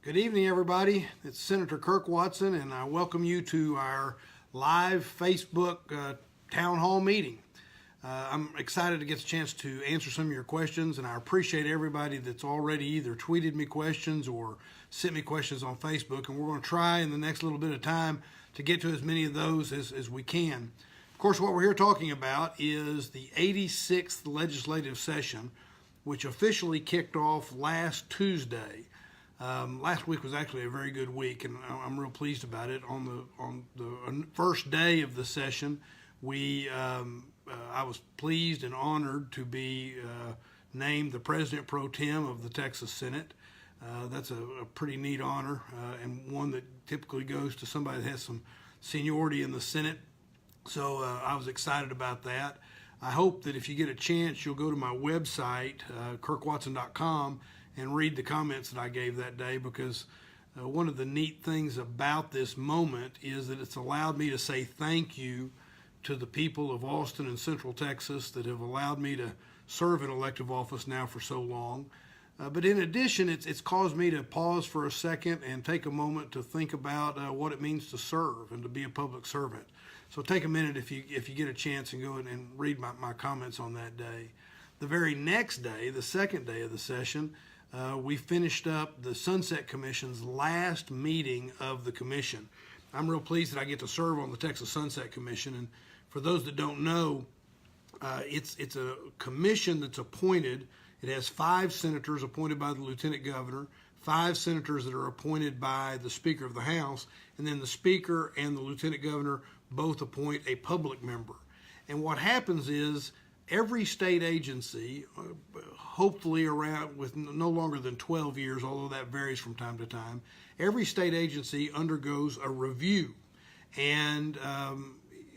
Good evening, everybody. It's Senator Kirk Watson, and I welcome you to our live Facebook town hall meeting. I'm excited to get the chance to answer some of your questions, and I appreciate everybody that's already either tweeted me questions or sent me questions on Facebook, and we're going to try in the next little bit of time to get to as many of those as we can. Of course, what we're here talking about is the 86th legislative session, which officially kicked off last Tuesday. Last week was actually a very good week, and I'm real pleased about it. On the first day of the session, I was pleased and honored to be named the President Pro Tem of the Texas Senate. That's a pretty neat honor, and one that typically goes to somebody that has some seniority in the Senate. So I was excited about that. I hope that if you get a chance, you'll go to my website, kirkwatson.com, and read the comments that I gave that day, because one of the neat things about this moment is that it's allowed me to say thank you to the people of Austin and Central Texas that have allowed me to serve in elective office now for so long. But in addition, it's caused me to pause for a second and take a moment to think about what it means to serve and to be a public servant. So take a minute if you get a chance and go and read my comments on that day. The very next day, the second day of the session, we finished up the Sunset Commission's last meeting of the commission. I'm real pleased that I get to serve on the Texas Sunset Commission, and for those that don't know, it's a commission that's appointed. It has 5 senators appointed by the Lieutenant Governor, 5 senators that are appointed by the Speaker of the House, and then the Speaker and the Lieutenant Governor both appoint a public member. And what happens is every state agency, hopefully around with no longer than 12 years, although that varies from time to time, every state agency undergoes a review. And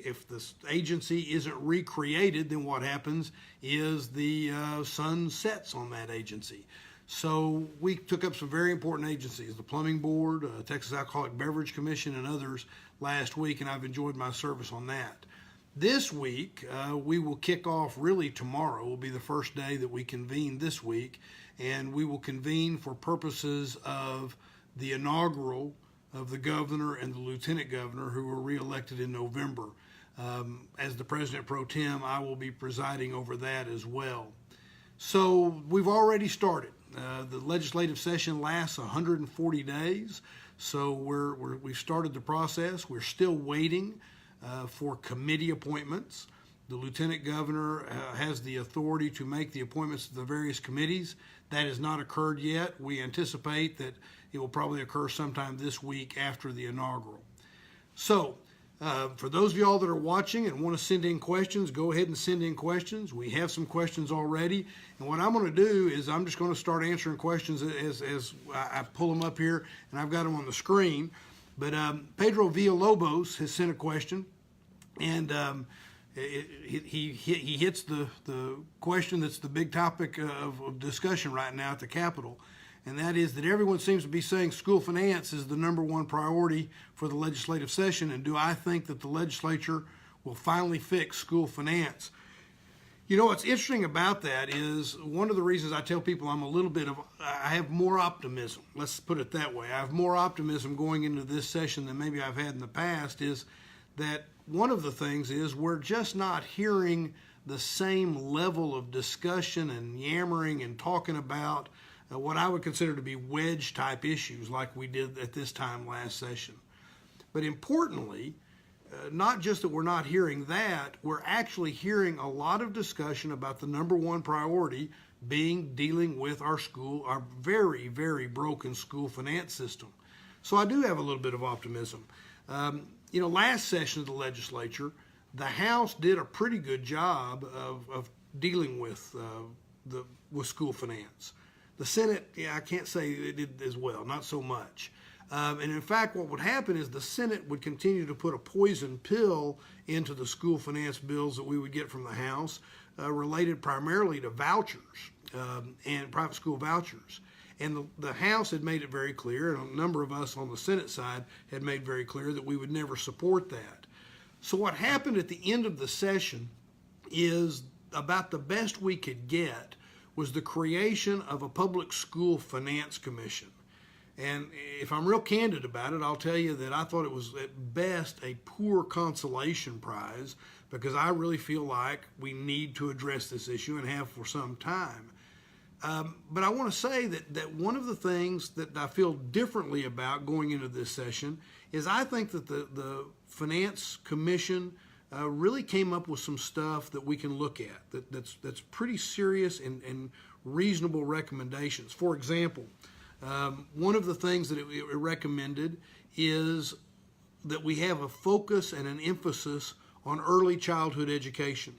if the agency isn't recreated, then what happens is the sun sets on that agency. So we took up some very important agencies, the Plumbing Board, Texas Alcoholic Beverage Commission, and others last week, and I've enjoyed my service on that. This week, we will kick off, really tomorrow will be the first day that we convene this week, and we will convene for purposes of the inaugural of the governor and the lieutenant governor who were reelected in November. As the President Pro Tem, I will be presiding over that as well. So we've already started. The legislative session lasts 140 days, so we've started the process. We're still waiting for committee appointments. The Lieutenant Governor has the authority to make the appointments to the various committees. That has not occurred yet. We anticipate that it will probably occur sometime this week after the inaugural. So, for those of y'all that are watching and want to send in questions, go ahead and send in questions. We have some questions already. And what I'm going to do is I'm just going to start answering questions as I pull them up here, and I've got them on the screen. But Pedro Villalobos has sent a question, and he hits the question that's the big topic of discussion right now at the Capitol, and that is that everyone seems to be saying school finance is the #1 priority for the legislative session, and do I think that the legislature will finally fix school finance? You know, what's interesting about that is one of the reasons I tell people I have more optimism. Let's put it that way. I have more optimism going into this session than maybe I've had in the past, is that one of the things is we're just not hearing the same level of discussion and yammering and talking about what I would consider to be wedge type issues like we did at this time last session. But importantly, not just that we're not hearing that, we're actually hearing a lot of discussion about the #1 priority being dealing with our very, very broken school finance system. So I do have a little bit of optimism. Last session of the legislature, the House did a pretty good job of dealing with school finance. The Senate, I can't say it did as well, not so much. And in fact, what would happen is the Senate would continue to put a poison pill into the school finance bills that we would get from the House, related primarily to vouchers and private school vouchers. And the House had made it very clear, and a number of us on the Senate side had made very clear that we would never support that. So what happened at the end of the session is about the best we could get was the creation of a public school finance commission. And if I'm real candid about it, I'll tell you that I thought it was at best a poor consolation prize, because I really feel like we need to address this issue and have for some time. But I want to say that one of the things that I feel differently about going into this session is I think that the Finance Commission really came up with some stuff that we can look at that's pretty serious and reasonable recommendations. For example, one of the things that it recommended is that we have a focus and an emphasis on early childhood education.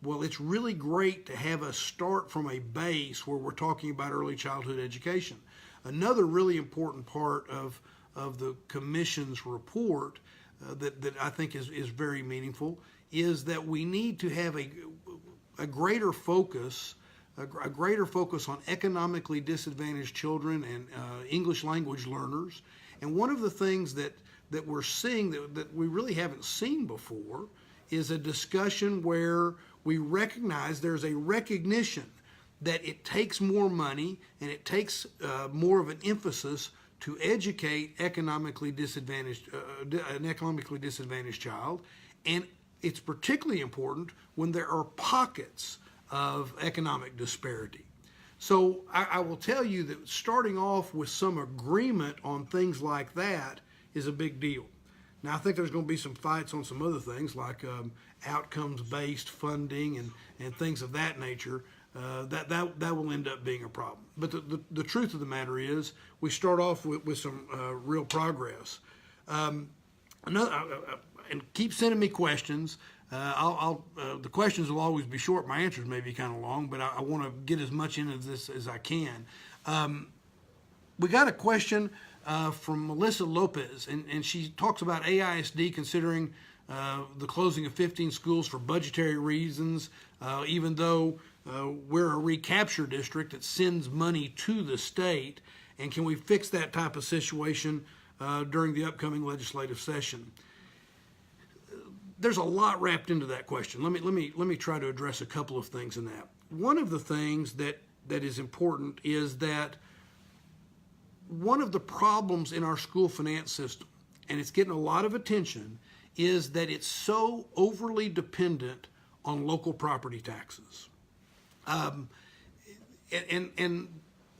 Well, it's really great to have us start from a base where we're talking about early childhood education. Another really important part of the Commission's report that I think is very meaningful is that we need to have a greater focus on economically disadvantaged children and English language learners. And one of the things that we're seeing that we really haven't seen before is a discussion where we recognize there's a recognition that it takes more money and it takes more of an emphasis to educate an economically disadvantaged child, and it's particularly important when there are pockets of economic disparity. So I will tell you that starting off with some agreement on things like that is a big deal. Now, I think there's going to be some fights on some other things like outcomes-based funding and things of that nature. That will end up being a problem. But the truth of the matter is we start off with some real progress. And keep sending me questions. The questions will always be short. My answers may be kind of long, but I want to get as much into this as I can. We got a question from Melissa Lopez, and she talks about AISD considering the closing of 15 schools for budgetary reasons, even though we're a recapture district that sends money to the state, and can we fix that type of situation during the upcoming legislative session? There's a lot wrapped into that question. Let me try to address a couple of things in that. One of the things that is important is that one of the problems in our school finance system, and it's getting a lot of attention, is that it's so overly dependent on local property taxes. And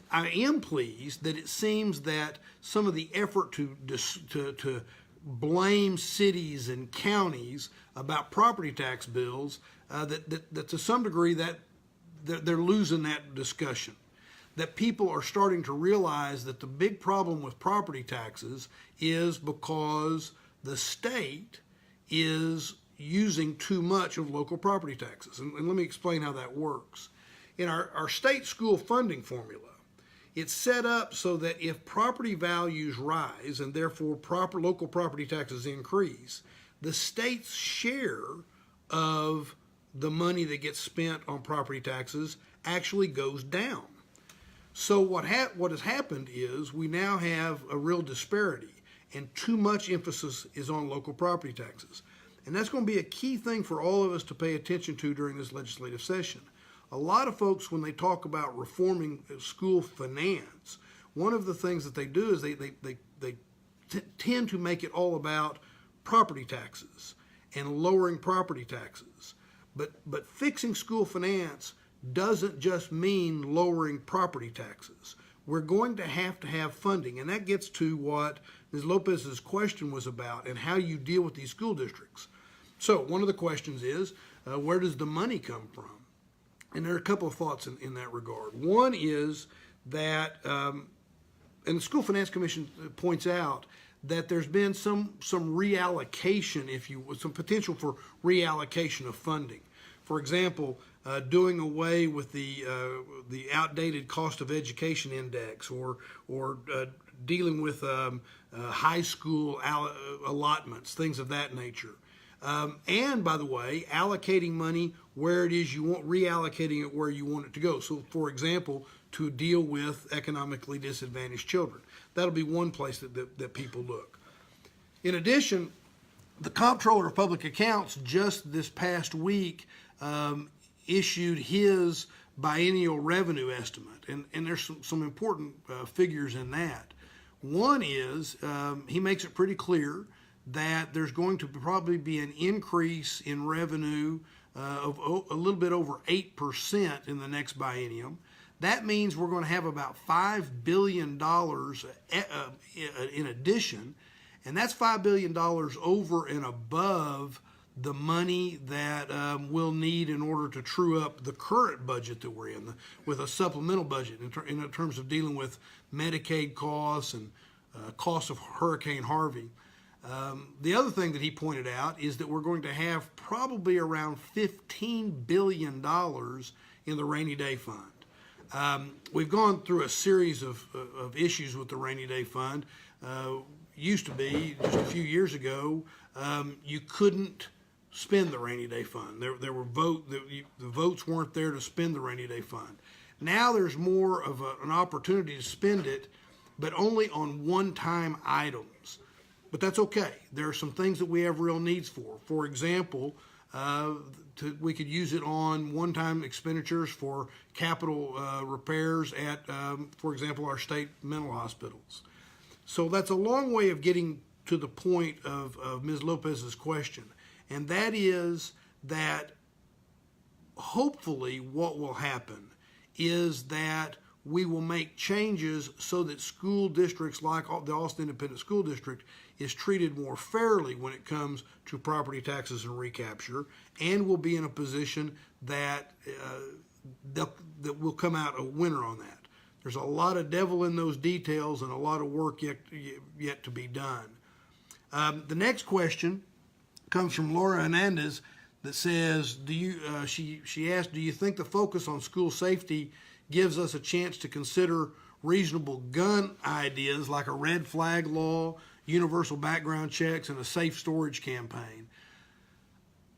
I am pleased that it seems that some of the effort to blame cities and counties about property tax bills, that to some degree that they're losing that discussion. That people are starting to realize that the big problem with property taxes is because the state is using too much of local property taxes. And let me explain how that works. In our state school funding formula, it's set up so that if property values rise and therefore local property taxes increase, the state's share of the money that gets spent on property taxes actually goes down. So what has happened is we now have a real disparity, and too much emphasis is on local property taxes. And that's going to be a key thing for all of us to pay attention to during this legislative session. A lot of folks, when they talk about reforming school finance, one of the things that they do is they tend to make it all about property taxes and lowering property taxes. But fixing school finance doesn't just mean lowering property taxes. We're going to have funding, and that gets to what Ms. Lopez's question was about and how you deal with these school districts. So one of the questions is, where does the money come from? And there are a couple of thoughts in that regard. One is that, and the School Finance Commission points out that there's been some reallocation, if you will, some potential for reallocation of funding. For example, doing away with the outdated cost of education index, or dealing with high school allotments, things of that nature. And by the way, allocating money where it is you want, reallocating it where you want it to go. So, for example, to deal with economically disadvantaged children. That'll be one place that people look. In addition, the Comptroller of Public Accounts just this past week issued his biennial revenue estimate, and there's some important figures in that. One is he makes it pretty clear that there's going to probably be an increase in revenue of a little bit over 8% in the next biennium. That means we're going to have about $5 billion in addition, and that's $5 billion over and above the money that we'll need in order to true up the current budget that we're in, with a supplemental budget in terms of dealing with Medicaid costs and costs of Hurricane Harvey. The other thing that he pointed out is that we're going to have probably around $15 billion in the rainy day fund. We've gone through a series of issues with the rainy day fund. Used to be, just a few years ago, you couldn't spend the rainy day fund. There were the votes weren't there to spend the rainy day fund. Now there's more of an opportunity to spend it, but only on one-time items. But that's okay. There are some things that we have real needs for. For example, we could use it on one-time expenditures for capital repairs at, for example, our state mental hospitals. So that's a long way of getting to the point of Ms. Lopez's question, and that is that hopefully what will happen is that we will make changes so that school districts like the Austin Independent School District is treated more fairly when it comes to property taxes and recapture, and will be in a position that that will come out a winner on that. There's a lot of devil in those details and a lot of work yet to be done. The next question comes from Laura Hernandez that says, she asked, do you think the focus on school safety gives us a chance to consider reasonable gun ideas like a red flag law, universal background checks, and a safe storage campaign?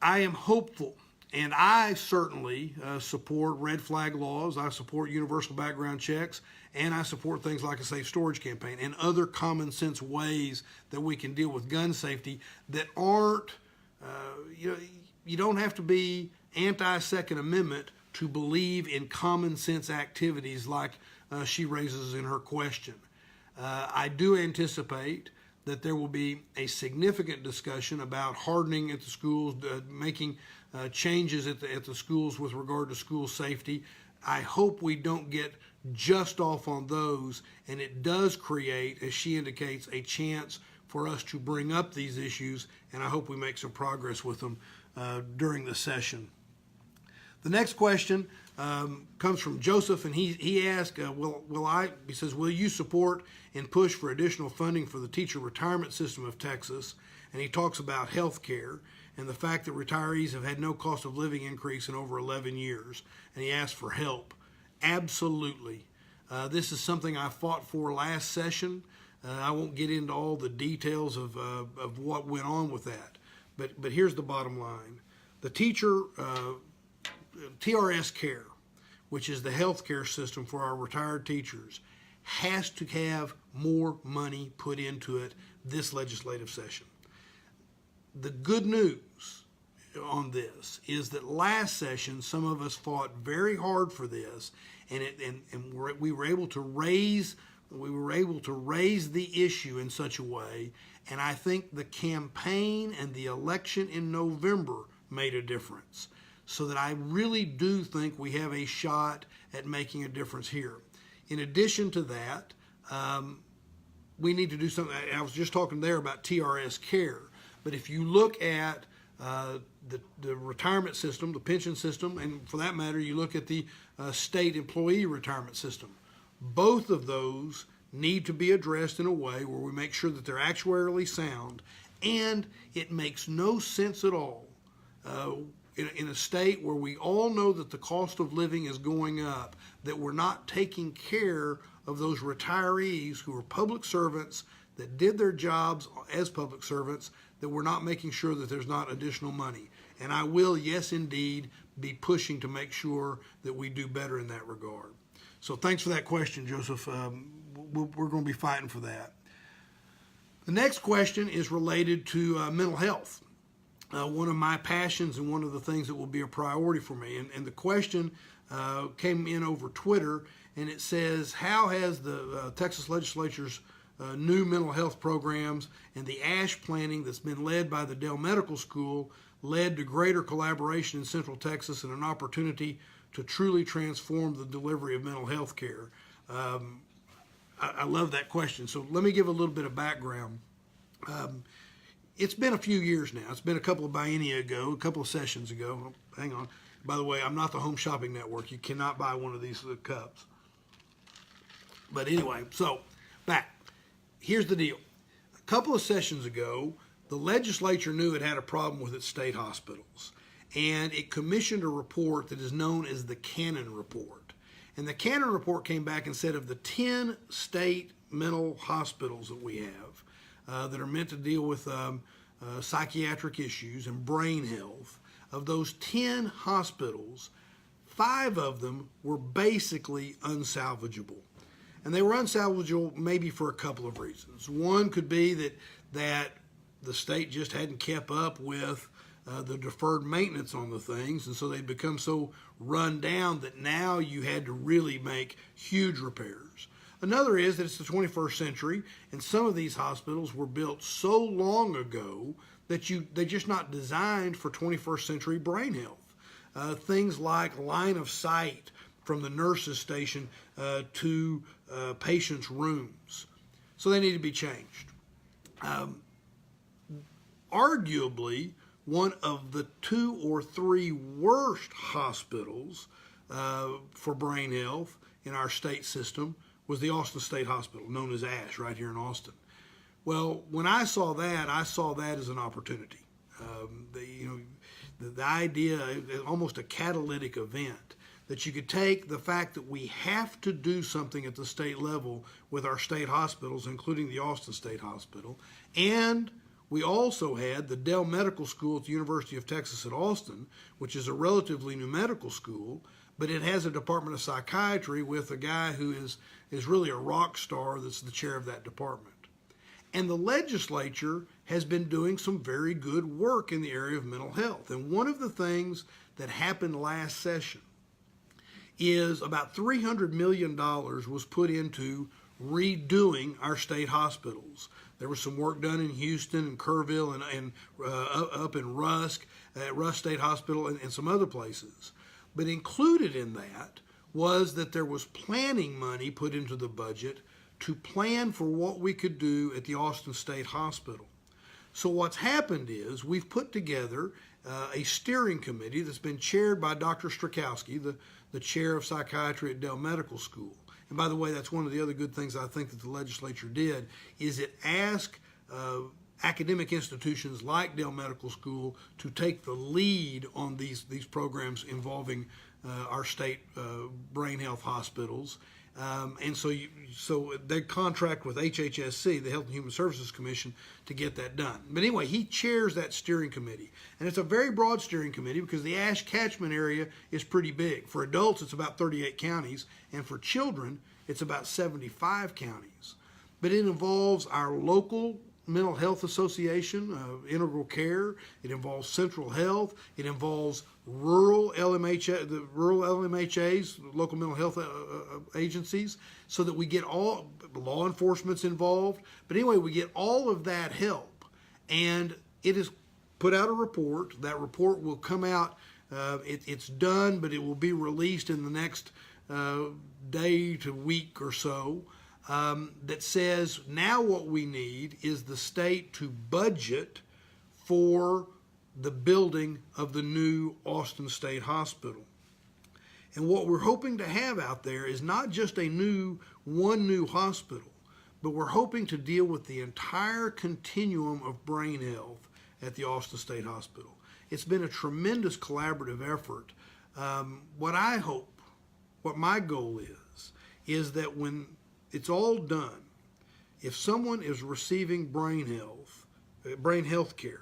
I am hopeful, and I certainly support red flag laws. I support universal background checks, and I support things like a safe storage campaign and other common sense ways that we can deal with gun safety that aren't, you don't have to be anti-Second Amendment to believe in common sense activities like she raises in her question. I do anticipate that there will be a significant discussion about hardening at the schools, making changes at the schools with regard to school safety. I hope we don't get just off on those, and it does create, as she indicates, a chance for us to bring up these issues, and I hope we make some progress with them during the session. The next question comes from Joseph, and he asked, he says, will you support and push for additional funding for the teacher retirement system of Texas? And he talks about health care and the fact that retirees have had no cost of living increase in over 11 years. And he asked for help. Absolutely. This is something I fought for last session. I won't get into all the details of what went on with that. But here's the bottom line. The teacher TRS Care, which is the health care system for our retired teachers, has to have more money put into it this legislative session. The good news on this is that last session some of us fought very hard for this, and we were able to raise the issue in such a way, and I think the campaign and the election in November made a difference. So that I really do think we have a shot at making a difference here. In addition to that, we need to do something. I was just talking there about TRS Care, but if you look at the retirement system, the pension system, and for that matter, you look at the state employee retirement system, both of those need to be addressed in a way where we make sure that they're actuarially sound, and it makes no sense at all in a state where we all know that the cost of living is going up, that we're not taking care of those retirees who are public servants that did their jobs as public servants, that we're not making sure that there's not additional money. And I will, yes indeed, be pushing to make sure that we do better in that regard. So thanks for that question, Joseph. We're going to be fighting for that. The next question is related to mental health. One of my passions and one of the things that will be a priority for me. And the question came in over Twitter, and it says, how has the Texas legislature's new mental health programs and the ASH planning that's been led by the Dell Medical School led to greater collaboration in Central Texas and an opportunity to truly transform the delivery of mental health care? I love that question. So let me give a little bit of background. It's been a few years now. It's been a couple of biennia ago, a couple of sessions ago. Hang on. By the way, I'm not the Home Shopping Network. You cannot buy one of these cups. But anyway, so back. Here's the deal. A couple of sessions ago, the legislature knew it had a problem with its state hospitals, and it commissioned a report that is known as the Cannon Report. And the Cannon Report came back and said of the 10 state mental hospitals that we have that are meant to deal with psychiatric issues and brain health, of those 10 hospitals, 5 of them were basically unsalvageable. And they were unsalvageable maybe for a couple of reasons. One could be that the state just hadn't kept up with the deferred maintenance on the things, and so they'd become so run down that now you had to really make huge repairs. Another is that it's the 21st century, and some of these hospitals were built so long ago that they're just not designed for 21st century brain health. Things like line of sight from the nurse's station to patients' rooms. So they need to be changed. Arguably, one of the 2 or 3 worst hospitals for brain health in our state system was the Austin State Hospital, known as ASH, right here in Austin. Well, when I saw that as an opportunity. The idea, almost a catalytic event, that you could take the fact that we have to do something at the state level with our state hospitals, including the Austin State Hospital, and we also had the Dell Medical School at the University of Texas at Austin, which is a relatively new medical school, but it has a department of psychiatry with a guy who is really a rock star that's the chair of that department. And the legislature has been doing some very good work in the area of mental health. And one of the things that happened last session is about $300 million was put into redoing our state hospitals. There was some work done in Houston and Kerrville and up in Rusk, at Rusk State Hospital and some other places. But included in that was that there was planning money put into the budget to plan for what we could do at the Austin State Hospital. So what's happened is we've put together a steering committee that's been chaired by Dr. Strakowski, the chair of psychiatry at Dell Medical School. And by the way, that's one of the other good things I think that the legislature did, is it asked academic institutions like Dell Medical School to take the lead on these programs involving our state brain health hospitals. And so they contract with HHSC, the Health and Human Services Commission, to get that done. But anyway, he chairs that steering committee. And it's a very broad steering committee because the ASH catchment area is pretty big. For adults, it's about 38 counties, and for children, it's about 75 counties. But it involves our local mental health association, Integral Care. It involves Central Health. It involves rural LMHA, the rural LMHAs, local mental health agencies, so that we get all law enforcement's involved. But anyway, we get all of that help, and it has put out a report. That report will come out. It's done, but it will be released in the next day to week or so. That says now what we need is the state to budget for the building of the new Austin State Hospital. And what we're hoping to have out there is not just one new hospital, but we're hoping to deal with the entire continuum of brain health at the Austin State Hospital. It's been a tremendous collaborative effort. What my goal is that when it's all done, if someone is receiving brain health care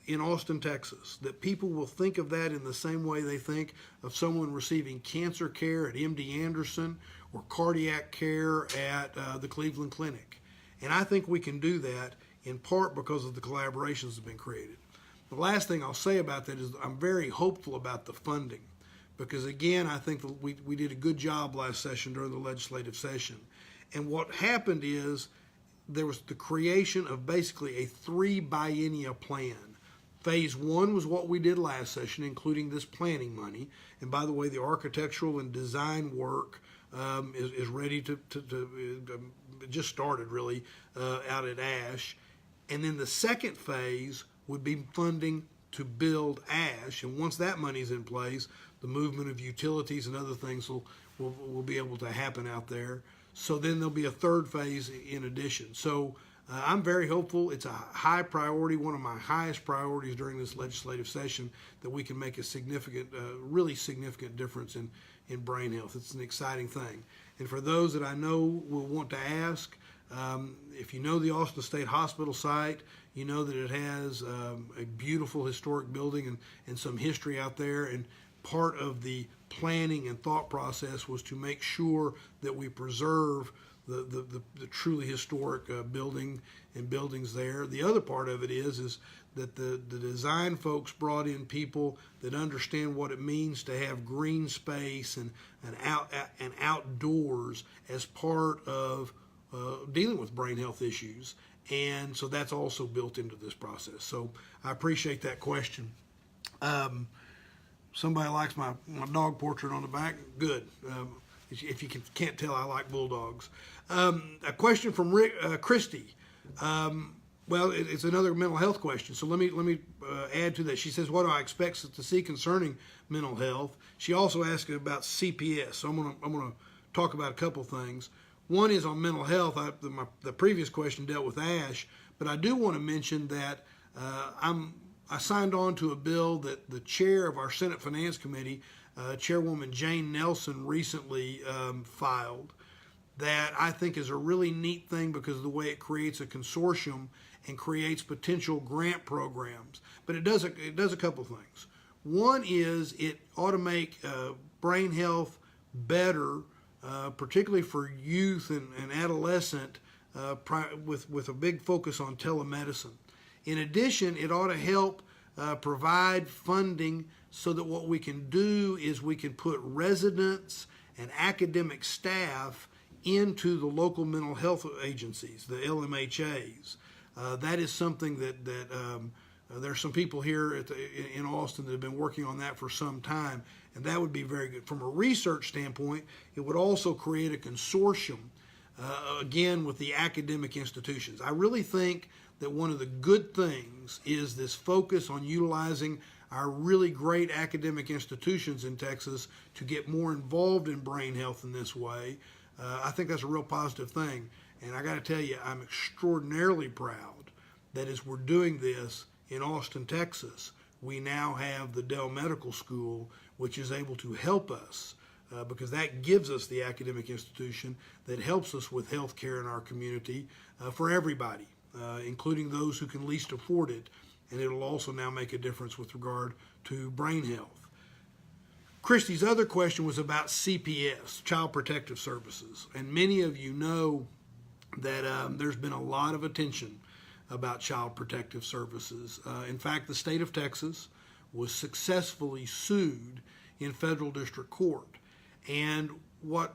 in Austin, Texas, that people will think of that in the same way they think of someone receiving cancer care at MD Anderson or cardiac care at the Cleveland Clinic. And I think we can do that in part because of the collaborations that have been created. The last thing I'll say about that is I'm very hopeful about the funding, because again, I think that we did a good job last session during the legislative session. And what happened is there was the creation of basically a 3 biennial plan. Phase 1 was what we did last session, including this planning money. And by the way, the architectural and design work is ready to just started really out at ASH. And then the second phase would be funding to build ASH. And once that money's in place, the movement of utilities and other things will be able to happen out there. So then there'll be a third phase in addition. So I'm very hopeful. It's a high priority, one of my highest priorities during this legislative session, that we can make a significant, really significant difference in brain health. It's an exciting thing. And for those that I know will want to ask, if you know the Austin State Hospital site, you know that it has a beautiful historic building and some history out there. And part of the planning and thought process was to make sure that we preserve the truly historic buildings there. The other part of it is that the design folks brought in people that understand what it means to have green space and outdoors as part of dealing with brain health issues. And so that's also built into this process. So I appreciate that question. Somebody likes my dog portrait on the back. Good. If you can't tell, I like bulldogs. A question from Christy. Well, it's another mental health question. So let me add to that. She says, "What do I expect to see concerning mental health?" She also asked about CPS. So I'm gonna talk about a couple things. One is on mental health. The previous question dealt with ASH, but I do want to mention that I signed on to a bill that the chair of our Senate Finance Committee, Chairwoman Jane Nelson, recently filed, that I think is a really neat thing because of the way it creates a consortium and creates potential grant programs. But it does a couple things. One is it ought to make brain health better, particularly for youth and adolescent, with a big focus on telemedicine. In addition, it ought to help provide funding so that what we can do is we can put residents and academic staff into the local mental health agencies, the LMHAs. That is something that there's some people here in Austin that have been working on that for some time, and that would be very good. From a research standpoint, it would also create a consortium, again, with the academic institutions. I really think that one of the good things is this focus on utilizing our really great academic institutions in Texas to get more involved in brain health in this way. I think that's a real positive thing. And I got to tell you, I'm extraordinarily proud that as we're doing this in Austin, Texas, we now have the Dell Medical School, which is able to help us because that gives us the academic institution that helps us with health care in our community for everybody, including those who can least afford it. And it'll also now make a difference with regard to brain health. Christy's other question was about CPS, Child Protective Services. And many of you know that there's been a lot of attention about Child Protective Services. In fact, the state of Texas was successfully sued in federal district court. And what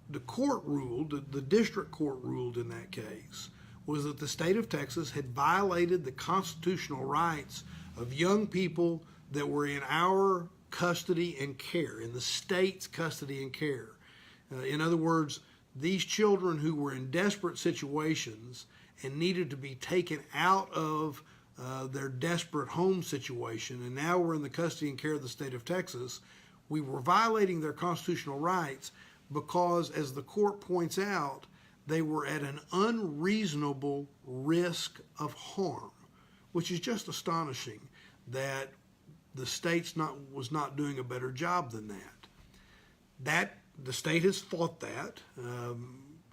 the court ruled, the district court ruled in that case, was that the state of Texas had violated the constitutional rights of young people that were in our custody and care, in the state's custody and care. In other words, these children who were in desperate situations and needed to be taken out of their desperate home situation, and now were in the custody and care of the state of Texas, we were violating their constitutional rights because, as the court points out, they were at an unreasonable risk of harm, which is just astonishing that the state was not doing a better job than that. The state has fought that,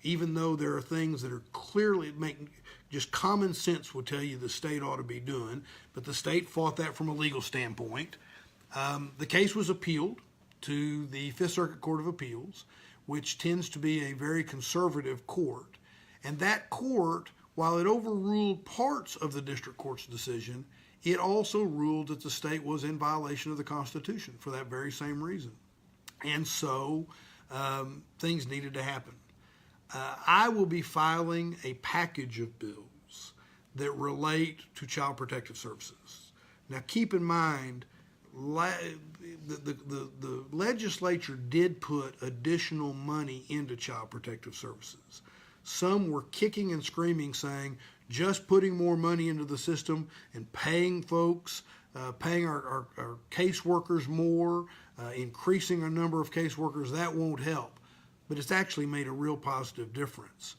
even though there are things that are clearly just common sense would tell you the state ought to be doing, but the state fought that from a legal standpoint. The case was appealed to the Fifth Circuit Court of Appeals, which tends to be a very conservative court. And that court, while it overruled parts of the district court's decision, it also ruled that the state was in violation of the Constitution for that very same reason. And so things needed to happen. I will be filing a package of bills that relate to Child Protective Services. Now, keep in mind, the legislature did put additional money into Child Protective Services. Some were kicking and screaming, saying just putting more money into the system and paying folks, paying our caseworkers more, increasing our number of caseworkers, that won't help. But it's actually made a real positive difference.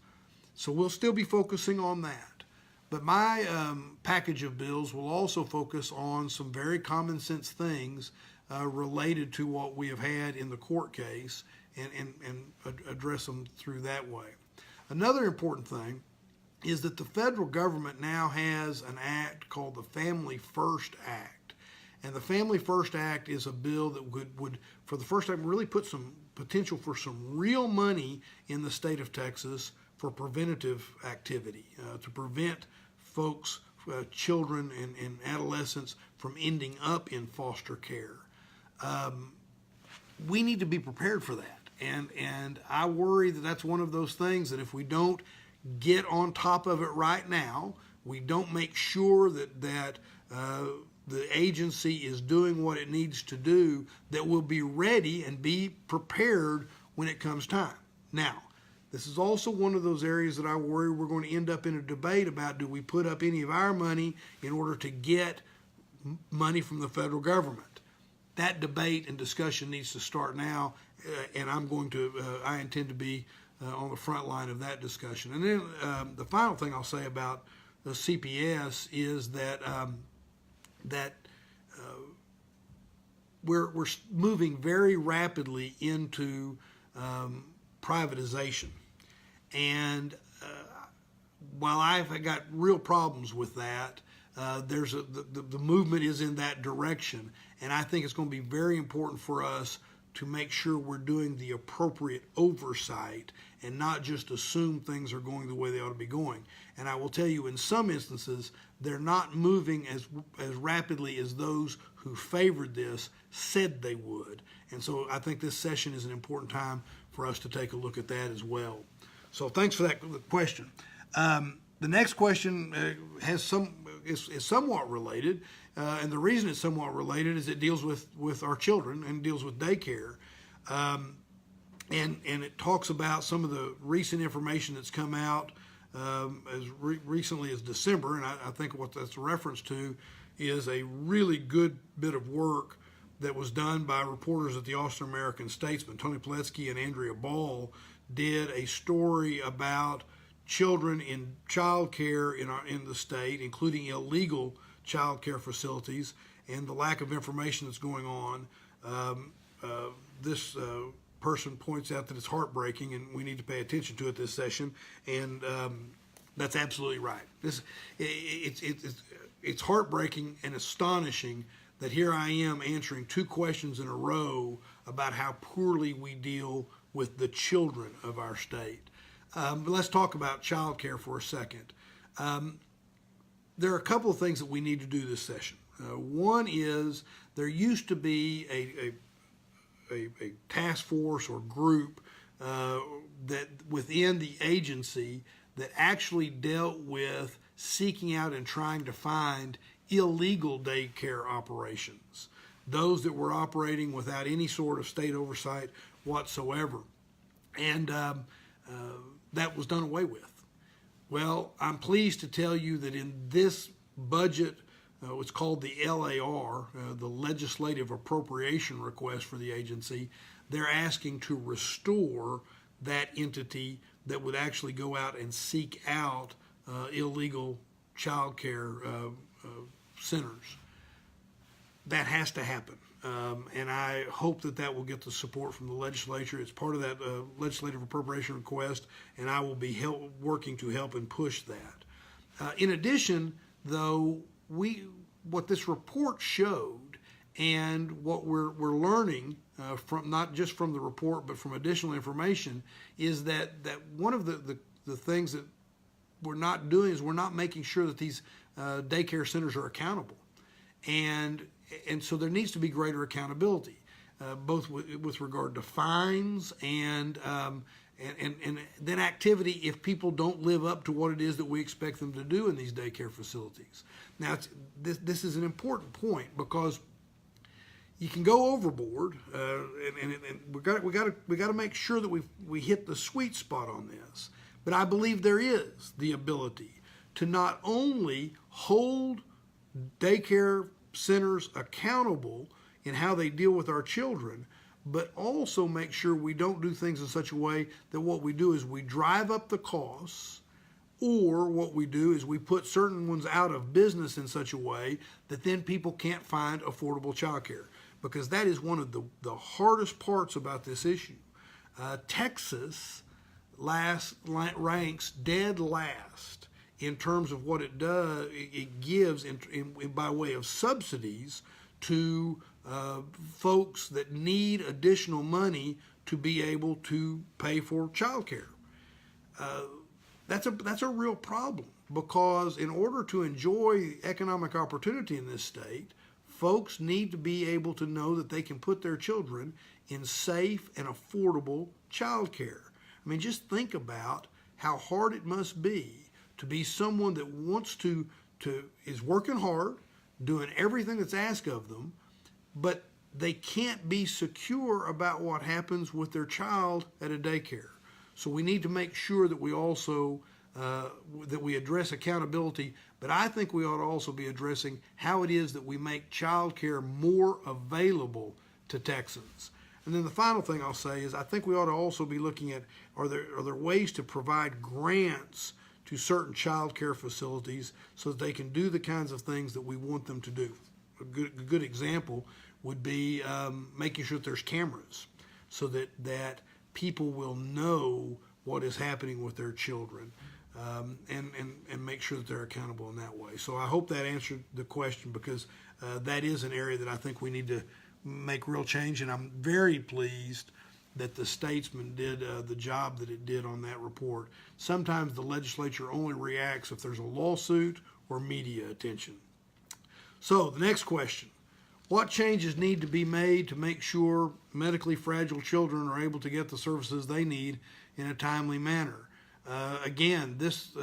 So we'll still be focusing on that. But my package of bills will also focus on some very common sense things related to what we have had in the court case and address them through that way. Another important thing is that the federal government now has an act called the Family First Act. And the Family First Act is a bill that would for the first time, really put some potential for some real money in the state of Texas for preventative activity, to prevent folks, children and adolescents from ending up in foster care. We need to be prepared for that. And I worry that that's one of those things that if we don't get on top of it right now, we don't make sure that the agency is doing what it needs to do, that we'll be ready and be prepared when it comes time. Now, this is also one of those areas that I worry we're going to end up in a debate about, do we put up any of our money in order to get money from the federal government? That debate and discussion needs to start now, and I intend to be on the front line of that discussion. And then the final thing I'll say about the CPS is that we're moving very rapidly into privatization. And while I've got real problems with that, the movement is in that direction. And I think it's going to be very important for us to make sure we're doing the appropriate oversight and not just assume things are going the way they ought to be going. And I will tell you, in some instances, they're not moving as rapidly as those who favored this said they would. And so I think this session is an important time for us to take a look at that as well. So thanks for that question. The next question is somewhat related, and the reason it's somewhat related is it deals with our children and deals with daycare. And it talks about some of the recent information that's come out as recently as December, and I think what that's a reference to is a really good bit of work that was done by reporters at the Austin American Statesman. Tony Pletsky and Andrea Ball did a story about children in child care in the state, including illegal child care facilities, and the lack of information that's going on. This person points out that it's heartbreaking, and we need to pay attention to it this session. And that's absolutely right. It's heartbreaking and astonishing that here I am answering two questions in a row about how poorly we deal with the children of our state. But let's talk about child care for a second. There are a couple of things that we need to do this session. One is there used to be a task force or group that within the agency that actually dealt with seeking out and trying to find illegal daycare operations, those that were operating without any sort of state oversight whatsoever. And that was done away with. Well, I'm pleased to tell you that in this budget, it's called the LAR, the Legislative Appropriation Request for the agency, they're asking to restore that entity that would actually go out and seek out illegal child care centers. That has to happen. And I hope that will get the support from the legislature. It's part of that legislative appropriation request, and I will be working to help and push that. In addition, though, what this report showed and what we're learning from not just from the report but from additional information is that one of the things that we're not doing is we're not making sure that these daycare centers are accountable. And so there needs to be greater accountability. both with regard to fines and then activity if people don't live up to what it is that we expect them to do in these daycare facilities. Now, this is an important point because you can go overboard, and we got to make sure that we hit the sweet spot on this. But I believe there is the ability to not only hold daycare centers accountable in how they deal with our children, but also make sure we don't do things in such a way that what we do is we drive up the costs, or what we do is we put certain ones out of business in such a way that then people can't find affordable childcare, because that is one of the hardest parts about this issue. Texas ranks dead last in terms of what it does. It gives by way of subsidies to folks that need additional money to be able to pay for childcare. That's a real problem, because in order to enjoy economic opportunity in this state, folks need to be able to know that they can put their children in safe and affordable childcare. I mean, just think about how hard it must be to be someone that wants is working hard, doing everything that's asked of them, but they can't be secure about what happens with their child at a daycare. So we need to make sure that we also that we address accountability, but I think we ought to also be addressing how it is that we make child care more available to Texans. And then the final thing I'll say is I think we ought to also be looking at, are there ways to provide grants to certain child care facilities so that they can do the kinds of things that we want them to do. A good example would be making sure that there's cameras so that people will know what is happening with their children, and make sure that they're accountable in that way. So I hope that answered the question, because that is an area that I think we need to make real change, and I'm very pleased that the Statesman did the job that it did on that report. Sometimes the legislature only reacts if there's a lawsuit or media attention. So the next question: what changes need to be made to make sure medically fragile children are able to get the services they need in a timely manner? Again, this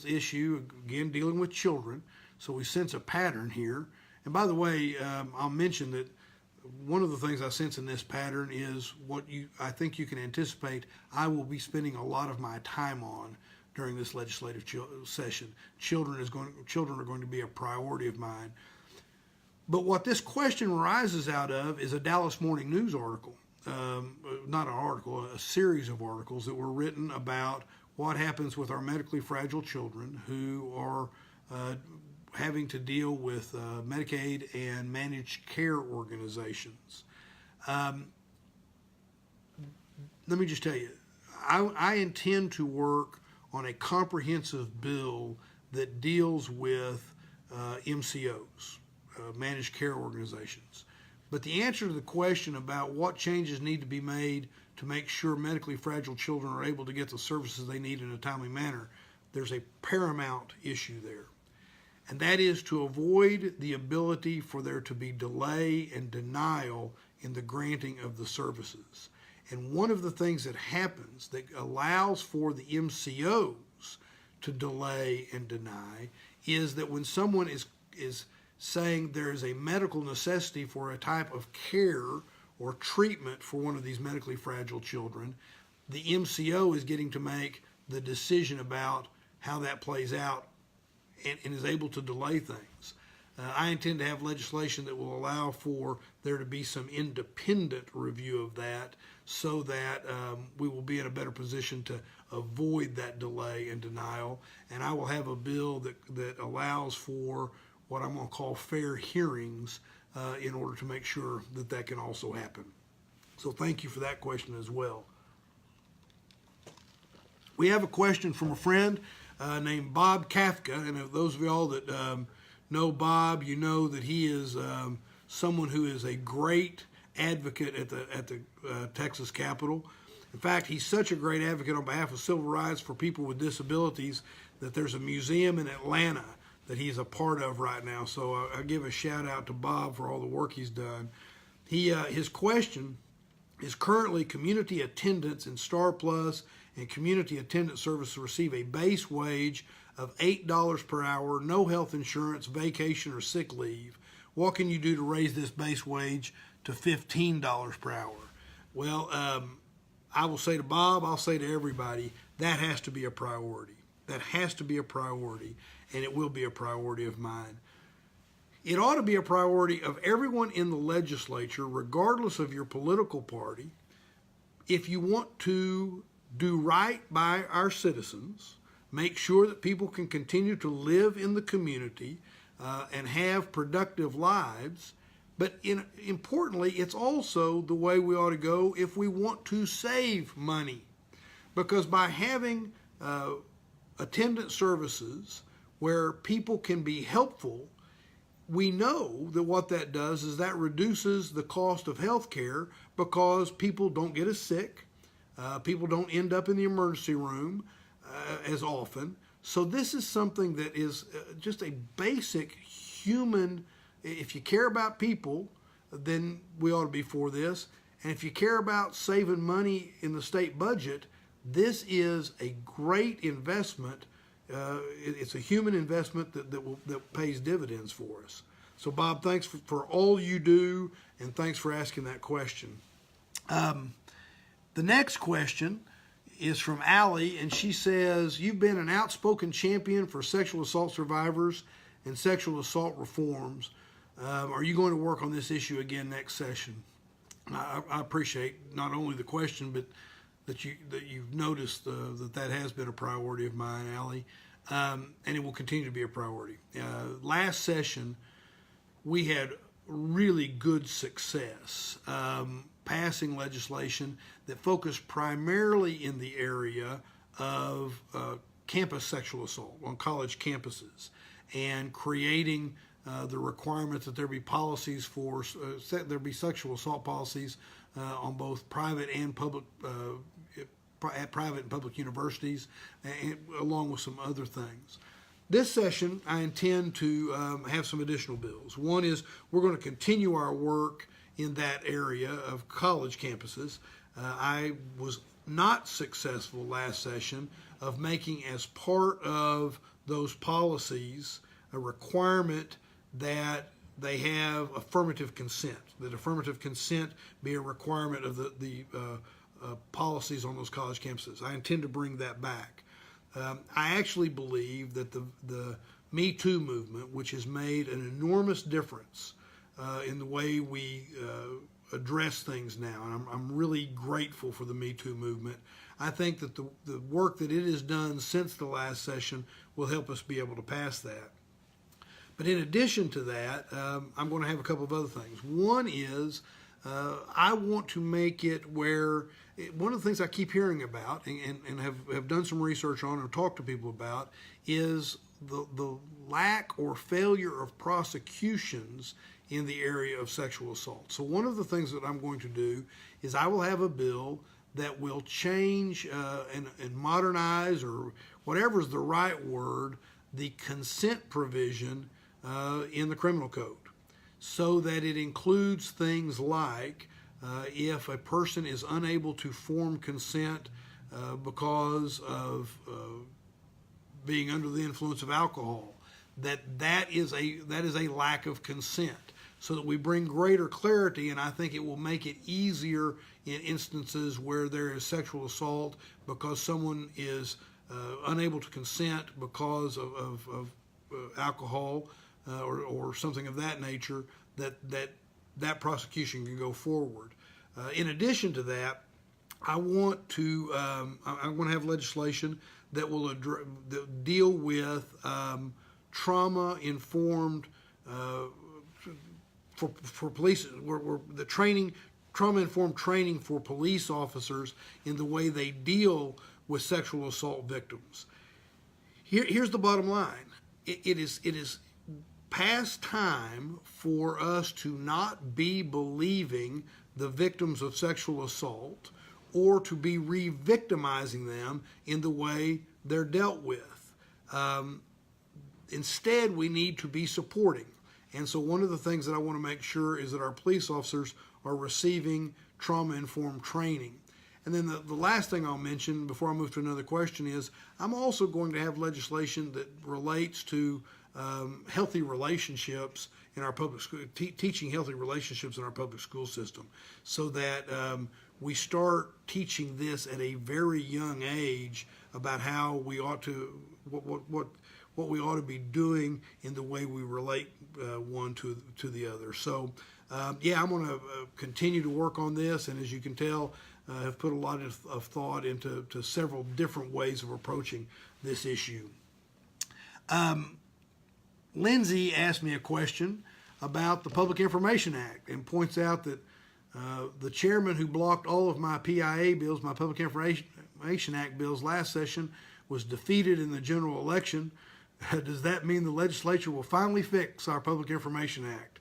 issue, again, dealing with children, so we sense a pattern here. And by the way, I'll mention that one of the things I sense in this pattern is I think you can anticipate I will be spending a lot of my time on during this legislative session. Children are going to be a priority of mine. But what this question rises out of is a Dallas Morning News article, not an article, a series of articles that were written about what happens with our medically fragile children who are having to deal with Medicaid and managed care organizations. Let me just tell you, I intend to work on a comprehensive bill that deals with MCOs, managed care organizations. But the answer to the question about what changes need to be made to make sure medically fragile children are able to get the services they need in a timely manner, there's a paramount issue there. And that is to avoid the ability for there to be delay and denial in the granting of the services. And one of the things that happens that allows for the MCOs to delay and deny is that when someone is saying there is a medical necessity for a type of care or treatment for one of these medically fragile children, the MCO is getting to make the decision about how that plays out and is able to delay things. I intend to have legislation that will allow for there to be some independent review of that so that we will be in a better position to avoid that delay and denial. And I will have a bill that allows for what I'm going to call fair hearings in order to make sure that that can also happen. So thank you for that question as well. We have a question from a friend named Bob Kafka, and if those of y'all that know Bob, you know that he is someone who is a great advocate at the Texas Capitol. In fact, he's such a great advocate on behalf of civil rights for people with disabilities that there's a museum in Atlanta that he's a part of right now. So I give a shout out to Bob for all the work he's done. His question is: currently, community attendants in Star Plus and community attendant services receive a base wage of $8 per hour, no health insurance, vacation, or sick leave. What can you do to raise this base wage to $15 per hour? Well, I will say to Bob, I'll say to everybody, that has to be a priority. That has to be a priority, and it will be a priority of mine. It ought to be a priority of everyone in the legislature, regardless of your political party. If you want to do right by our citizens, make sure that people can continue to live in the community and have productive lives, but importantly, it's also the way we ought to go if we want to save money. Because by having attendant services where people can be helpful, we know that what that does is that reduces the cost of health care because people don't get as sick, people don't end up in the emergency room as often. So this is something that is just a basic human. If you care about people, then we ought to be for this. And if you care about saving money in the state budget, this is a great investment. It's a human investment that pays dividends for us. So, Bob, thanks for all you do, and thanks for asking that question. The next question is from Allie, and she says, you've been an outspoken champion for sexual assault survivors and sexual assault reforms. Are you going to work on this issue again next session? I appreciate not only the question, but that you've noticed that has been a priority of mine, Allie, and it will continue to be a priority. Last session, we had really good success passing legislation that focused primarily in the area of campus sexual assault on college campuses, and creating the requirement that there be policies for there be sexual assault policies on both private and public private and public universities, and along with some other things. This session, I intend to have some additional bills. One is we're going to continue our work in that area of college campuses. I was not successful last session of making as part of those policies a requirement that they have affirmative consent, that affirmative consent be a requirement of the policies on those college campuses. I intend to bring that back. I actually believe that the Me Too movement, which has made an enormous difference in the way we address things now, and I'm really grateful for the Me Too movement. I think that the work that it has done since the last session will help us be able to pass that. But in addition to that, I'm going to have a couple of other things. One is I want to make it where one of the things I keep hearing about and have done some research on or talked to people about is the lack or failure of prosecutions in the area of sexual assault. So one of the things that I'm going to do is I will have a bill that will change and modernize, or whatever is the right word, the consent provision in the criminal code, so that it includes things like if a person is unable to form consent because of being under the influence of alcohol, that is a lack of consent, so that we bring greater clarity. And I think it will make it easier in instances where there is sexual assault because someone is unable to consent because of alcohol or something of that nature, that prosecution can go forward. In addition to that, I want to have legislation that will deal with trauma-informed for police, where the training, trauma-informed training for police officers in the way they deal with sexual assault victims. Here's the bottom line: it is past time for us to not be believing the victims of sexual assault, or to be re-victimizing them in the way they're dealt with. Instead, we need to be supporting. And so one of the things that I want to make sure is that our police officers are receiving trauma-informed training. And then the last thing I'll mention before I move to another question is I'm also going to have legislation that relates to healthy relationships in our public school, teaching healthy relationships in our public school system, so that we start teaching this at a very young age about how we ought to, what we ought to be doing in the way we relate one to the other. So yeah, I'm going to continue to work on this, and as you can tell, have put a lot of thought into several different ways of approaching this issue. Lindsay asked me a question about the Public Information Act and points out that the chairman who blocked all of my PIA bills, my Public Information Act bills last session, was defeated in the general election. Does that mean the legislature will finally fix our Public Information Act?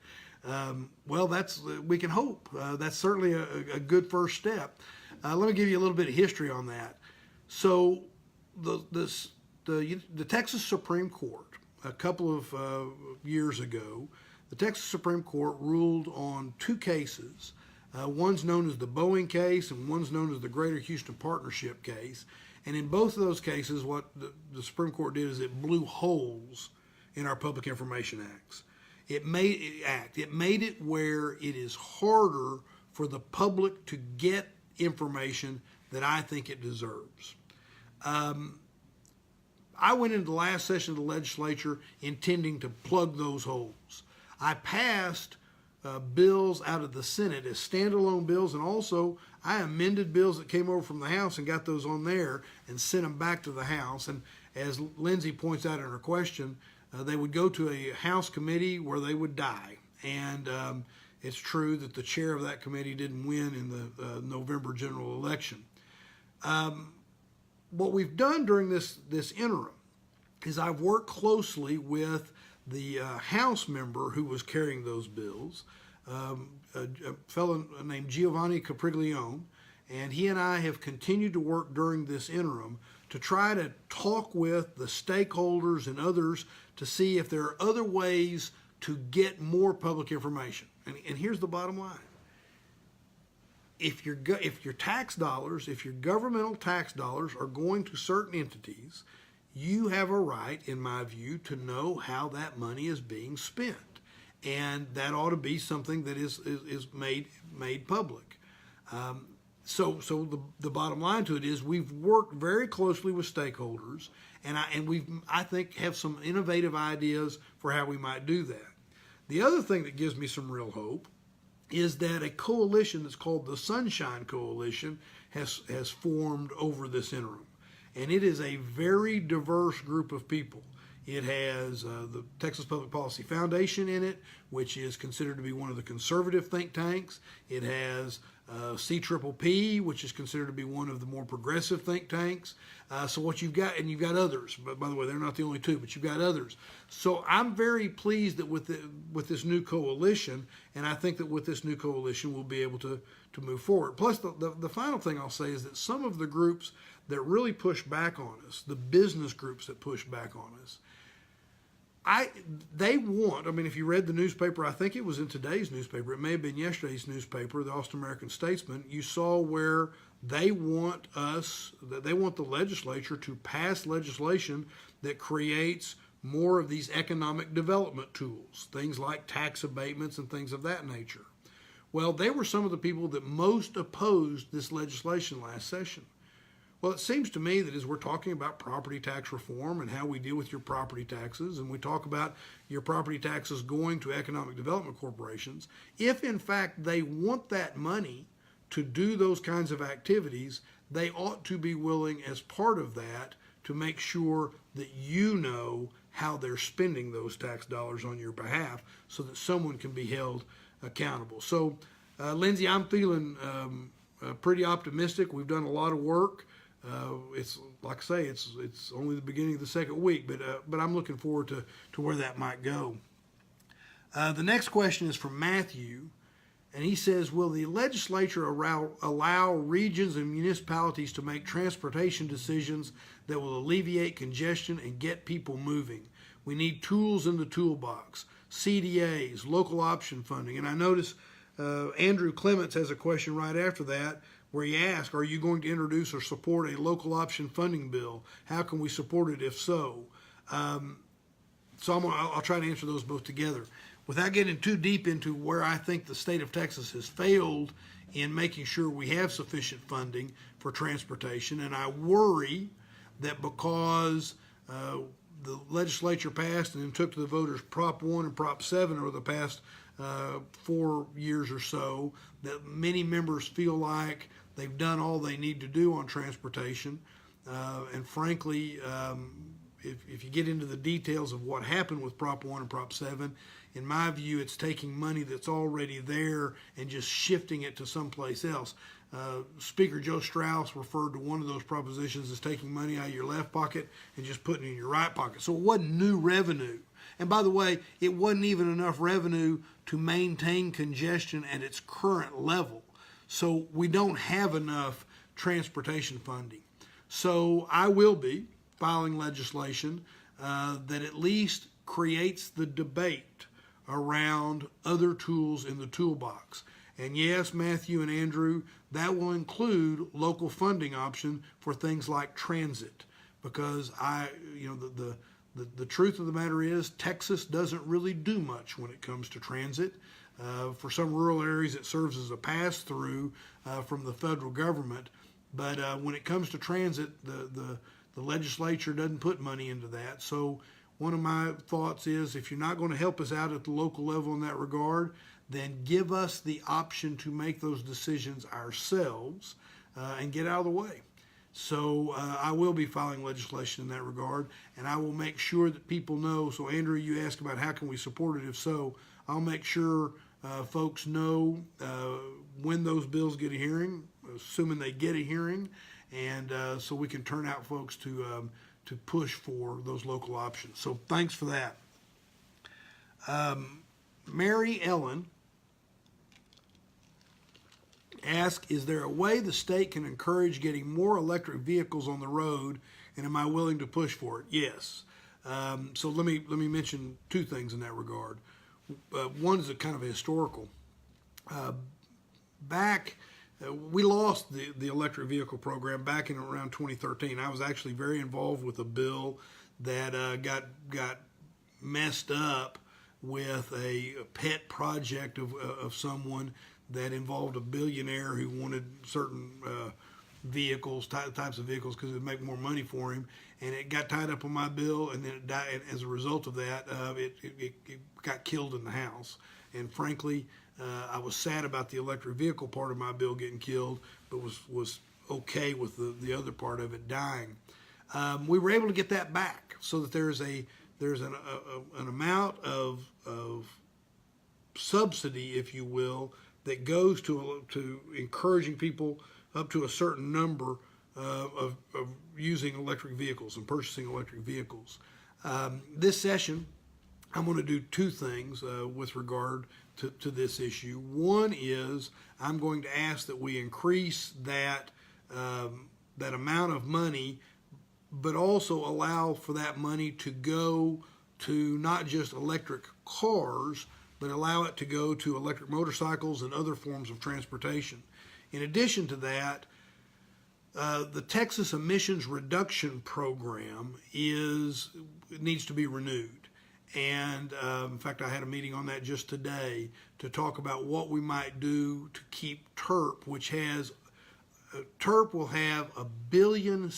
Well, we can hope. That's certainly a good first step. Let me give you a little bit of history on that. So the Texas Supreme Court, a couple of years ago, the Texas Supreme Court ruled on two cases. One's known as the Boeing case and one's known as the Greater Houston Partnership case. And in both of those cases, what the Supreme Court did is it blew holes in our Public Information Acts. It made it where it is harder for the public to get information that I think it deserves. I went into the last session of the legislature intending to plug those holes. I passed bills out of the Senate as standalone bills, and also I amended bills that came over from the House and got those on there and sent them back to the House. And as Lindsay points out in her question, they would go to a House committee where they would die. And it's true that the chair of that committee didn't win in the November general election. What we've done during this interim is I've worked closely with the House member who was carrying those bills, a fellow named Giovanni Capriglione, and he and I have continued to work during this interim to try to talk with the stakeholders and others to see if there are other ways to get more public information. And here's the bottom line. If your tax dollars, if your governmental tax dollars are going to certain entities, you have a right, in my view, to know how that money is being spent. And that ought to be something that is made public. So the bottom line to it is we've worked very closely with stakeholders, and we I think have some innovative ideas for how we might do that. The other thing that gives me some real hope is that a coalition that's called the Sunshine Coalition has formed over this interim. And it is a very diverse group of people. It has the Texas Public Policy Foundation in it, which is considered to be one of the conservative think tanks. It has CPPP, which is considered to be one of the more progressive think tanks. So what you've got, and you've got others, but by the way, they're not the only two, but you've got others. So I'm very pleased that with this new coalition, and I think that with this new coalition, we'll be able to move forward. Plus, the final thing I'll say is that some of the groups that really push back on us, the business groups that push back on us, if you read the newspaper, I think it was in today's newspaper, it may have been yesterday's newspaper, the Austin American Statesman, you saw where they want the legislature to pass legislation that creates more of these economic development tools, things like tax abatements and things of that nature. Well, they were some of the people that most opposed this legislation last session. Well, it seems to me that as we're talking about property tax reform and how we deal with your property taxes, and we talk about your property taxes going to economic development corporations, if in fact they want that money to do those kinds of activities, they ought to be willing as part of that to make sure that you know how they're spending those tax dollars on your behalf so that someone can be held accountable. So, Lindsay, I'm feeling pretty optimistic. We've done a lot of work. It's like I say, it's only the beginning of the second week, but I'm looking forward to where that might go. The next question is from Matthew, and he says, will the legislature allow regions and municipalities to make transportation decisions that will alleviate congestion and get people moving? We need tools in the toolbox, CDAs, local option funding. And I notice Andrew Clements has a question right after that where he asks, are you going to introduce or support a local option funding bill? How can we support it if so? I'll try to answer those both together. Without getting too deep into where I think the state of Texas has failed in making sure we have sufficient funding for transportation, and I worry that because the legislature passed and then took to the voters Prop 1 and Prop 7 over the past 4 years or so, that many members feel like they've done all they need to do on transportation. And frankly, if you get into the details of what happened with Prop 1 and Prop 7, in my view, it's taking money that's already there and just shifting it to someplace else. Speaker Joe Strauss referred to one of those propositions as taking money out of your left pocket and just putting it in your right pocket. So it wasn't new revenue. And by the way, it wasn't even enough revenue to maintain congestion at its current level. So we don't have enough transportation funding. So I will be filing legislation that at least creates the debate around other tools in the toolbox. And yes, Matthew and Andrew, that will include local funding option for things like transit, because the truth of the matter is Texas doesn't really do much when it comes to transit. For some rural areas, it serves as a pass-through from the federal government. But when it comes to transit, the legislature doesn't put money into that. So one of my thoughts is, if you're not going to help us out at the local level in that regard, then give us the option to make those decisions ourselves and get out of the way. So I will be filing legislation in that regard, and I will make sure that people know. So Andrew, you asked about how can we support it. If so, I'll make sure folks know when those bills get a hearing, assuming they get a hearing, and so we can turn out folks to push for those local options. So thanks for that. Mary Ellen asked, is there a way the state can encourage getting more electric vehicles on the road, and am I willing to push for it? Yes. So let me mention two things in that regard. One is a kind of a historical. We lost the electric vehicle program back in around 2013. I was actually very involved with a bill that got messed up with a pet project of someone that involved a billionaire who wanted certain types of vehicles because it would make more money for him, and it got tied up on my bill, and then it died. And as a result of that, it got killed in the House. And frankly, I was sad about the electric vehicle part of my bill getting killed, but was okay with the other part of it dying. We were able to get that back so that there's an amount of subsidy, if you will, that goes to encouraging people up to a certain number of using electric vehicles and purchasing electric vehicles. This session, I'm going to do two things with regard to this issue. One is I'm going to ask that we increase that amount of money, but also allow for that money to go to not just electric cars, but allow it to go to electric motorcycles and other forms of transportation. In addition to that, the Texas Emissions Reduction Program needs to be renewed. And in fact, I had a meeting on that just today to talk about what we might do to keep TERP, which has, TERP will have $1.7 billion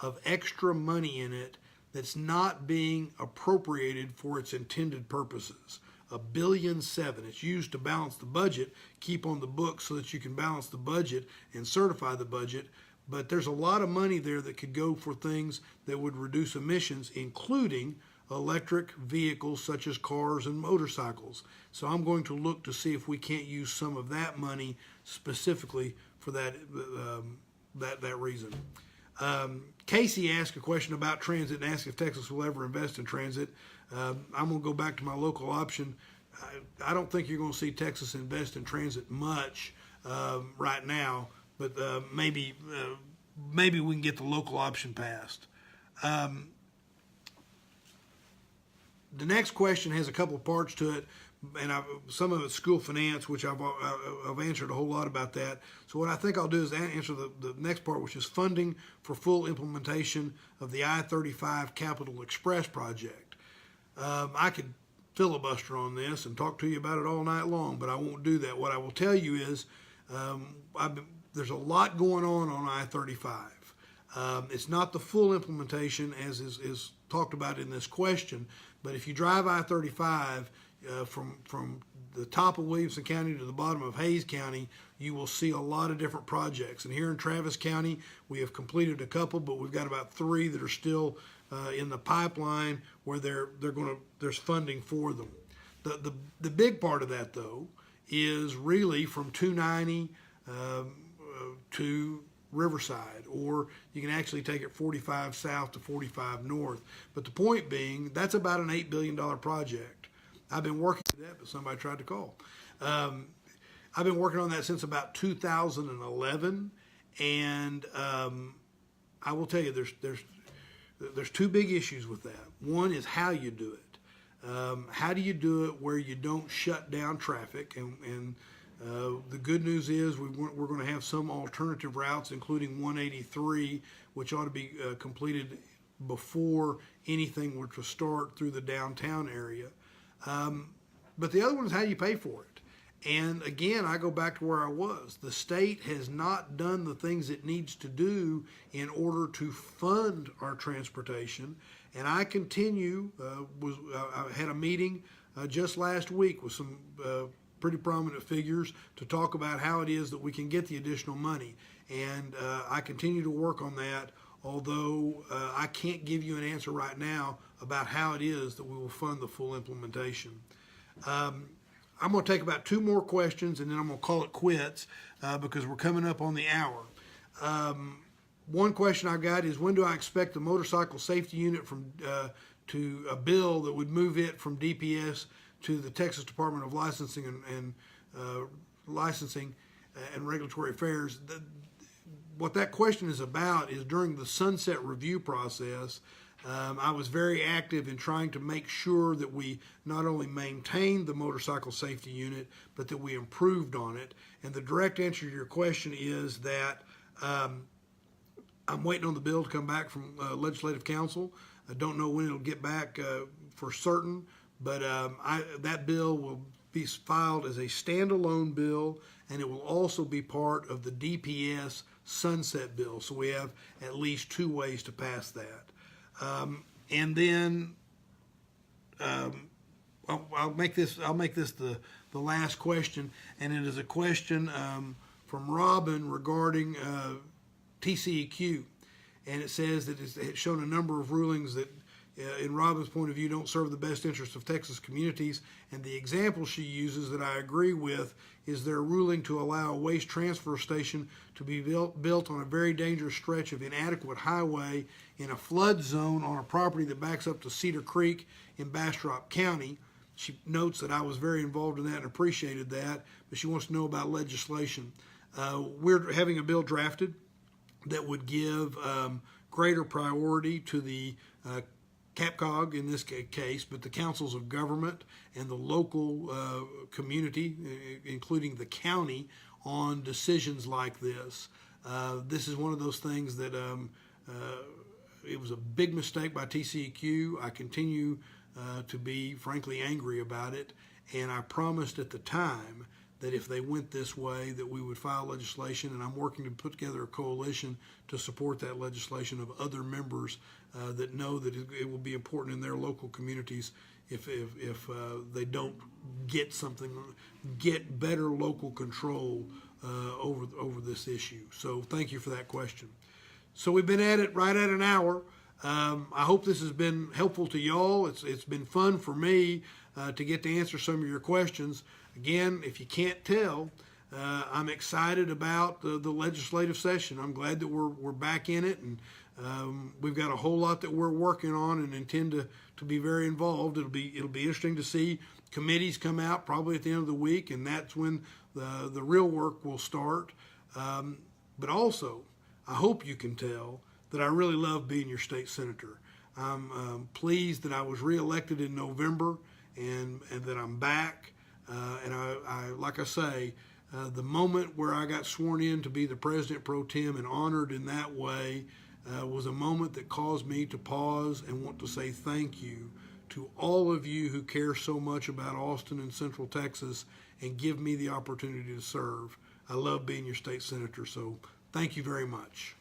of extra money in it that's not being appropriated for its intended purposes. $1.7 billion. It's used to balance the budget, keep on the books so that you can balance the budget and certify the budget. But there's a lot of money there that could go for things that would reduce emissions, including electric vehicles such as cars and motorcycles. So I'm going to look to see if we can't use some of that money specifically for that reason. Casey asked a question about transit and asked if Texas will ever invest in transit. I'm going to go back to my local option. I don't think you're going to see Texas invest in transit much right now, but maybe we can get the local option passed. The next question has a couple of parts to it, and some of it's school finance, which I've answered a whole lot about that. So what I think I'll do is answer the next part, which is funding for full implementation of the I-35 Capital Express project. I could filibuster on this and talk to you about it all night long, but I won't do that. What I will tell you is there's a lot going on I-35. It's not the full implementation as is talked about in this question, but if you drive I-35 from the top of Williamson County to the bottom of Hayes County, you will see a lot of different projects. And here in Travis County, we have completed a couple, but we've got about 3 that are still in the pipeline where there's funding for them. The big part of that, though, is really from 290 to Riverside, or you can actually take it 45 south to 45 north. But the point being, that's about an $8 billion project. I've been working on that, but somebody tried to call. I've been working on that since about 2011, and I will tell you, there's 2 big issues with that. One is how you do it. How do you do it where you don't shut down traffic? And the good news is we're going to have some alternative routes, including 183, which ought to be completed before anything were to start through the downtown area. But the other one is how you pay for it. And again, I go back to where I was. The state has not done the things it needs to do in order to fund our transportation. And I continue, I had a meeting just last week with some pretty prominent figures to talk about how it is that we can get the additional money. And I continue to work on that, although I can't give you an answer right now about how it is that we will fund the full implementation. I'm going to take about 2 more questions, and then I'm going to call it quits because we're coming up on the hour. One question I got is, when do I expect the motorcycle safety unit to a bill that would move it from DPS to the Texas Department of Licensing and Licensing and Regulatory Affairs? What that question is about is, during the sunset review process, I was very active in trying to make sure that we not only maintained the motorcycle safety unit, but that we improved on it. And the direct answer to your question is that I'm waiting on the bill to come back from Legislative Council. I don't know when it'll get back for certain, but that bill will be filed as a standalone bill, and it will also be part of the DPS sunset bill. So we have at least 2 ways to pass that. And then I'll make this the last question, and it is a question from Robin regarding TCEQ, and it says that it's shown a number of rulings that, in Robin's point of view, don't serve the best interests of Texas communities. And the example she uses that I agree with is their ruling to allow a waste transfer station to be built on a very dangerous stretch of inadequate highway in a flood zone on a property that backs up to Cedar Creek in Bastrop County. She notes that I was very involved in that and appreciated that, but she wants to know about legislation. We're having a bill drafted that would give greater priority to the CAPCOG in this case, but the councils of government and the local community, including the county, on decisions like this. This is one of those things that it was a big mistake by TCEQ. I continue to be frankly angry about it, and I promised at the time that if they went this way that we would file legislation, and I'm working to put together a coalition to support that legislation of other members that know that it will be important in their local communities if they don't get better local control over this issue. So thank you for that question. So we've been at it right at an hour. I hope this has been helpful to y'all. It's been fun for me to get to answer some of your questions. Again, if you can't tell, I'm excited about the legislative session. I'm glad that we're back in it, and we've got a whole lot that we're working on and intend to be very involved. It'll be interesting to see committees come out probably at the end of the week, and that's when the real work will start. But also, I hope you can tell that I really love being your state senator. I'm pleased that I was reelected in November, and that I'm back. And like I say, the moment where I got sworn in to be the President Pro Tem and honored in that way was a moment that caused me to pause and want to say thank you to all of you who care so much about Austin and Central Texas and give me the opportunity to serve. I love being your state senator, so thank you very much.